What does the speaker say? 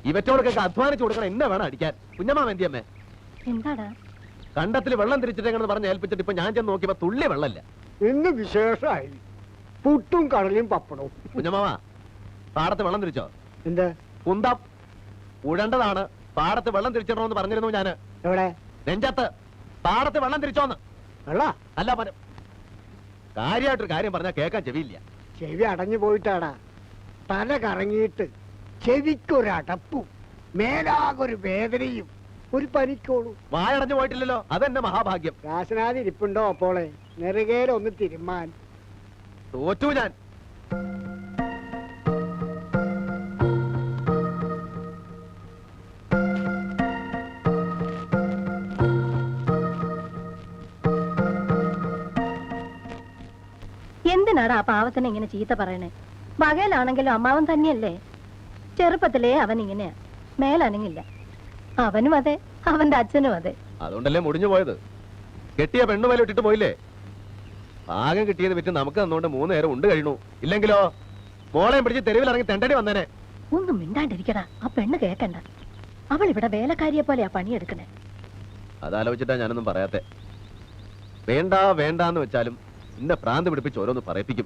ഇവറ്റോടൊക്കെ അധ്വാനിച്ചു കൊടുക്കണം. എന്നെ വേണം അടിക്കാൻ. കുഞ്ഞമ്മാ എന്തിയമ്മേ? എന്താടാ? കണ്ടത്തിൽ വെള്ളം തിരിച്ചിട്ടെന്ന് പറഞ്ഞ് ഏൽപ്പിച്ചിട്ട് ഇപ്പൊ ഞാൻ ചെന്ന് നോക്കിയപ്പോ തുള്ളി വെള്ളമില്ല. ഇന്ന് വിശേഷമായി പുട്ടും കടലയും പപ്പടവും. കുഞ്ഞമ്മാവാ, പാടത്ത് വെള്ളം തിരിച്ചോ? എന്താ? കുന്തം ഉഴണ്ടതാണ്. പാടത്ത് വെള്ളം തിരിച്ചിടണമെന്ന് പറഞ്ഞിരുന്നു ഞാന്. എവിടെ? നെഞ്ചത്ത്. പാടത്ത് വെള്ളം തിരിച്ചോന്ന്. വെള്ള അല്ല, കാര്യമായിട്ടൊരു കാര്യം പറഞ്ഞാൽ കേൾക്കാൻ ചെവിയില്ല. ചെവി അടഞ്ഞു പോയിട്ടാടാ. തല കറങ്ങിയിട്ട് ചെവിക്കൊരടപ്പും മേലാകൊരു വേദനയും ഒരു പനിക്കോളും. വായടഞ്ഞു പോയിട്ടില്ലല്ലോ, അതെന്നെ മഹാഭാഗ്യം. രാശനാഥ് ഇരിപ്പുണ്ടോ അപ്പോളെ? നെറുകയിലൊന്ന് തിരുമാൻ. തോറ്റു ഞാൻ. എന്തിനാടാ ആ പാവത്തിനെ ഇങ്ങനെ ചീത്ത പറയണേ? പകയിലാണെങ്കിലും അമ്മാവൻ തന്നെയല്ലേ. ചെറുപ്പത്തിലേ അവൻ ഇങ്ങനെയാ, മേലനങ്ങില്ല. അവനും അതെ, അവന്റെ അച്ഛനും അതെ. അതുകൊണ്ടല്ലേ മുടിഞ്ഞു പോയത്. കെട്ടിയ പെണ്ണുമേലെ ഇട്ടിട്ട് പോയില്ലേ? ഭാഗം കിട്ടിയത് വിറ്റ് നമുക്ക് തന്നുകൊണ്ട് 3 നേരം ഉണ്ട് കഴിഞ്ഞു. ഇല്ലെങ്കിലോ മോളെയും പിടിച്ച് തെരുവിലിറങ്ങി തെണ്ടടി വന്നേനെ. ഒന്നും മിണ്ടാണ്ടിരിക്കടാ. ആ പെണ്ണ് കേക്കണ്ട. അവൾ ഇവിടെ വേലക്കാരിയെ പോലെയാ പണിയെടുക്കണേ. അതാലോചിച്ചിട്ടാ ഞാനൊന്നും പറയാത്തെ. വേണ്ട വേണ്ടാന്ന് വെച്ചാലും ഇന്ന പ്രാന്ത് പിടിപ്പിച്ച് ഓരോന്ന് പറയിപ്പിക്കും.